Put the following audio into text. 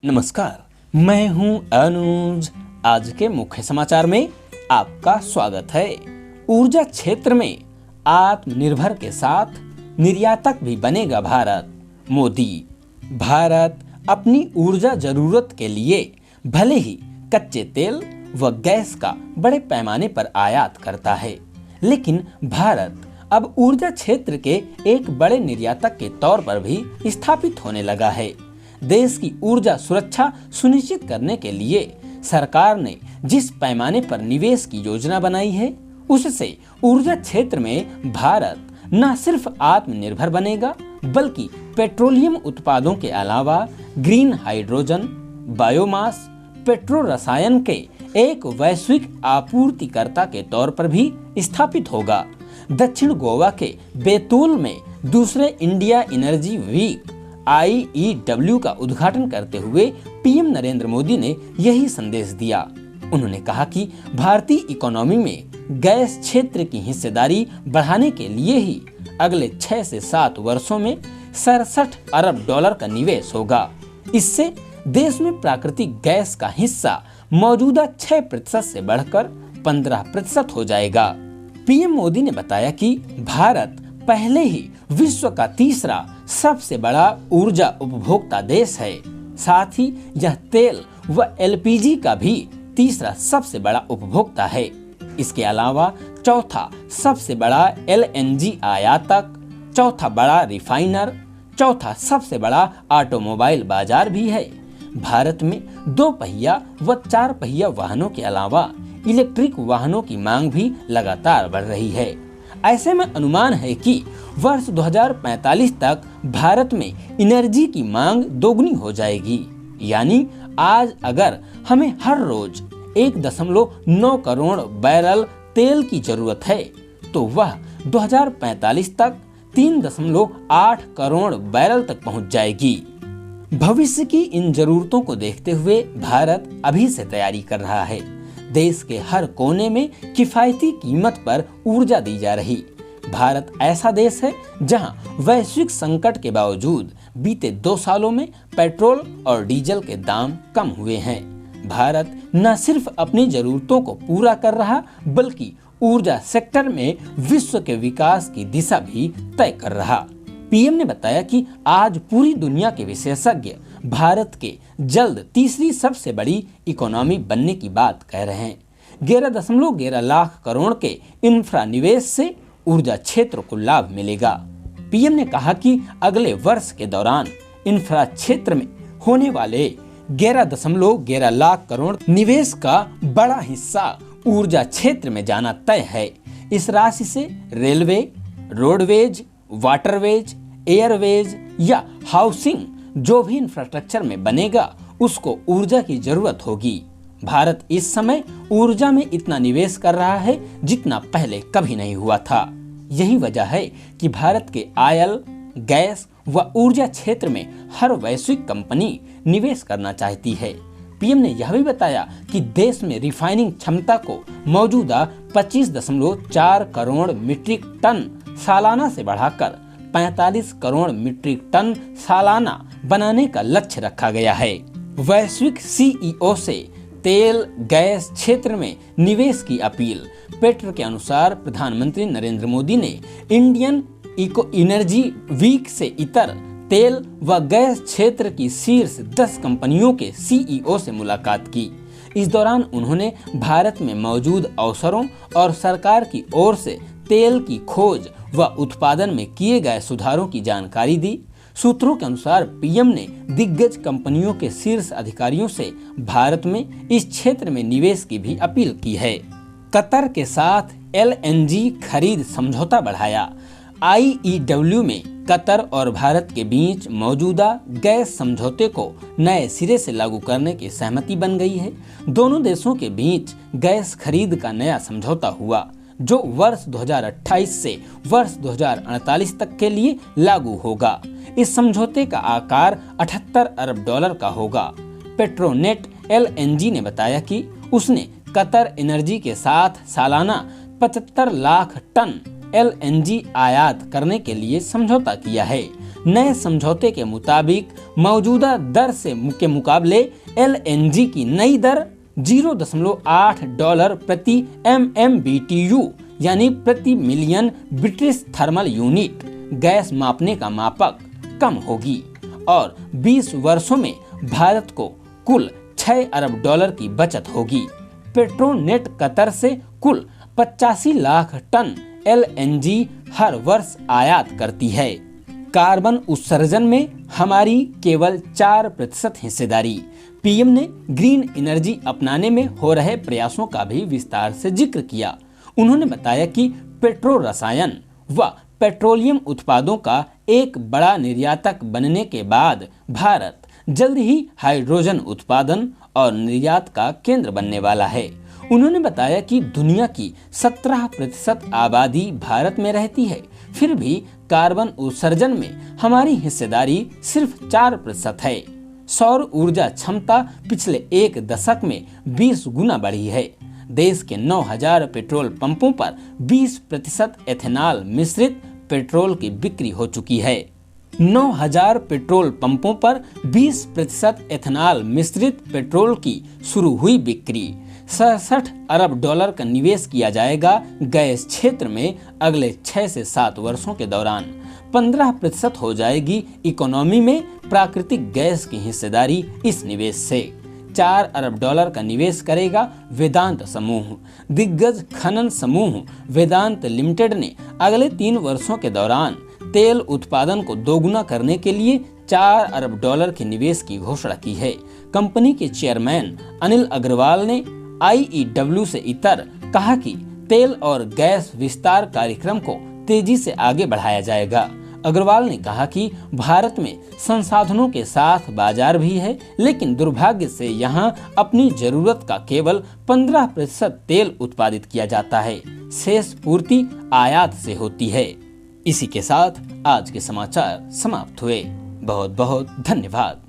नमस्कार, मैं हूं अनुज। आज के मुख्य समाचार में आपका स्वागत है। ऊर्जा क्षेत्र में आत्मनिर्भर के साथ निर्यातक भी बनेगा भारत। मोदी। भारत अपनी ऊर्जा जरूरत के लिए भले ही कच्चे तेल व गैस का बड़े पैमाने पर आयात करता है, लेकिन भारत अब ऊर्जा क्षेत्र के एक बड़े निर्यातक के तौर पर भी स्थापित होने लगा है। देश की ऊर्जा सुरक्षा सुनिश्चित करने के लिए सरकार ने जिस पैमाने पर निवेश की योजना बनाई है, उससे ऊर्जा क्षेत्र में भारत न सिर्फ आत्मनिर्भर बनेगा, बल्कि पेट्रोलियम उत्पादों के अलावा ग्रीन हाइड्रोजन, बायोमास, पेट्रो रसायन के एक वैश्विक आपूर्तिकर्ता के तौर पर भी स्थापित होगा। दक्षिण गोवा के बैतूल में दूसरे इंडिया एनर्जी वीक IEW का उद्घाटन करते हुए पीएम नरेंद्र मोदी ने यही संदेश दिया। उन्होंने कहा कि भारतीय इकोनॉमी में गैस क्षेत्र की हिस्सेदारी बढ़ाने के लिए ही अगले 6 से 7 वर्षों में 67 अरब डॉलर का निवेश होगा। इससे देश में प्राकृतिक गैस का हिस्सा मौजूदा 6% से बढ़कर 15% हो जाएगा। पीएम मोदी ने बताया कि भारत पहले ही विश्व का तीसरा सबसे बड़ा ऊर्जा उपभोक्ता देश है। साथ ही यह तेल व LPG का भी तीसरा सबसे बड़ा उपभोक्ता है। इसके अलावा चौथा सबसे बड़ा LNG आयातक, चौथा बड़ा रिफाइनर, चौथा सबसे बड़ा ऑटोमोबाइल बाजार भी है। भारत में 2 पहिया व 4 पहिया वाहनों के अलावा इलेक्ट्रिक वाहनों की मांग भी लगातार बढ़ रही है। ऐसे में अनुमान है कि वर्ष 2045 तक भारत में एनर्जी की मांग दोगुनी हो जाएगी। यानी आज अगर हमें हर रोज 1.9 करोड़ बैरल तेल की जरूरत है, तो वह 2045 तक 3.8 करोड़ बैरल तक पहुंच जाएगी। भविष्य की इन जरूरतों को देखते हुए भारत अभी से तैयारी कर रहा है। देश के हर कोने में किफायती कीमत पर ऊर्जा दी जा रही। भारत ऐसा देश है जहां वैश्विक संकट के बावजूद बीते 2 सालों में पेट्रोल और डीजल के दाम कम हुए हैं। भारत न सिर्फ अपनी जरूरतों को पूरा कर रहा, बल्कि ऊर्जा सेक्टर में विश्व के विकास की दिशा भी तय कर रहा। पीएम ने बताया कि आज पूरी दुनिया के विशेषज्ञ भारत के जल्द तीसरी सबसे बड़ी इकोनॉमी बनने की बात कह रहे हैं। 11.11 लाख करोड़ के इंफ्रा निवेश से ऊर्जा क्षेत्र को लाभ मिलेगा। पीएम ने कहा कि अगले वर्ष के दौरान इंफ्रा क्षेत्र में होने वाले 11.11 लाख करोड़ निवेश का बड़ा हिस्सा ऊर्जा क्षेत्र में जाना तय है। इस राशि से रेलवे, रोडवेज, वाटरवेज, एयरवेज या हाउसिंग जो भी इंफ्रास्ट्रक्चर में बनेगा, उसको ऊर्जा की जरूरत होगी। भारत इस समय ऊर्जा में इतना निवेश कर रहा है जितना पहले कभी नहीं हुआ था। यही वजह है कि भारत के ऑयल, गैस व ऊर्जा क्षेत्र में हर वैश्विक कंपनी निवेश करना चाहती है। पीएम ने यह भी बताया कि देश में रिफाइनिंग क्षमता को मौजूदा 25.4 करोड़ मीट्रिक टन सालाना से बढ़ाकर 45 करोड़ मीट्रिक टन सालाना बनाने का लक्ष्य रखा गया है। वैश्विक CEO से तेल गैस क्षेत्र में निवेश की अपील। पेट्रो के अनुसार प्रधानमंत्री नरेंद्र मोदी ने इंडियन एनर्जी वीक से इतर तेल व गैस क्षेत्र की शीर्ष 10 कंपनियों के CEO से मुलाकात की। इस दौरान उन्होंने भारत में मौजूद अवसरों और सरकार की ओर से तेल की खोज व उत्पादन में किए गए सुधारों की जानकारी दी। सूत्रों के अनुसार पीएम ने दिग्गज कंपनियों के शीर्ष अधिकारियों से भारत में इस क्षेत्र में निवेश की भी अपील की है। कतर के साथ LNG खरीद समझौता बढ़ाया। IEW में कतर और भारत के बीच मौजूदा गैस समझौते को नए सिरे से लागू करने की सहमति बन गई है। दोनों देशों के बीच गैस खरीद का नया समझौता हुआ, जो वर्ष 2028 से वर्ष 2048 तक के लिए लागू होगा। इस समझौते का आकार 78 अरब डॉलर का होगा। पेट्रोनेट LNG ने बताया कि उसने कतर एनर्जी के साथ सालाना 75 लाख टन LNG आयात करने के लिए समझौता किया है। नए समझौते के मुताबिक मौजूदा दर के मुकाबले LNG की नई दर $0.8 प्रति MMBTU यानी प्रति million British thermal unit gas मापने का मापक कम होगी और 20 वर्षों में भारत को कुल $6 अरब की बचत होगी। पेट्रोनेट कतर से कुल 85 लाख टन LNG हर वर्ष आयात करती है। कार्बन उत्सर्जन में हमारी केवल 4% हिस्सेदारी। पीएम ने ग्रीन एनर्जी अपनाने में हो रहे प्रयासों का भी विस्तार से जिक्र किया। उन्होंने बताया कि पेट्रो रसायन व पेट्रोलियम उत्पादों का एक बड़ा निर्यातक बनने के बाद भारत जल्द ही हाइड्रोजन उत्पादन और निर्यात का केंद्र बनने वाला है। उन्होंने बताया कि दुनिया की 17% आबादी भारत में रहती है, फिर भी कार्बन उत्सर्जन में हमारी हिस्सेदारी सिर्फ 4% है। सौर ऊर्जा क्षमता पिछले एक दशक में 20 गुना बढ़ी है। देश के 9000 पेट्रोल पंपों पर 20% एथेनॉल मिश्रित पेट्रोल की बिक्री हो चुकी है। 9000 पेट्रोल पंपों पर 20% एथेनॉल मिश्रित पेट्रोल की शुरू हुई बिक्री। $67 अरब का निवेश किया जाएगा गैस क्षेत्र में अगले 6 से 7 वर्षों के दौरान। 15% हो जाएगी इकोनॉमी में प्राकृतिक गैस की हिस्सेदारी इस निवेश से। $4 अरब का निवेश करेगा वेदांत समूह। दिग्गज खनन समूह वेदांत लिमिटेड ने अगले 3 वर्षों के दौरान तेल उत्पादन को दोगुना करने के लिए $4 अरब के निवेश की घोषणा की है। कंपनी के चेयरमैन अनिल अग्रवाल ने IEW से इतर कहा कि तेल और गैस विस्तार कार्यक्रम को तेजी से आगे बढ़ाया जाएगा। अग्रवाल ने कहा कि भारत में संसाधनों के साथ बाजार भी है, लेकिन दुर्भाग्य से यहाँ अपनी जरूरत का केवल 15% तेल उत्पादित किया जाता है। शेष पूर्ति आयात से होती है। इसी के साथ आज के समाचार समाप्त हुए। बहुत बहुत धन्यवाद।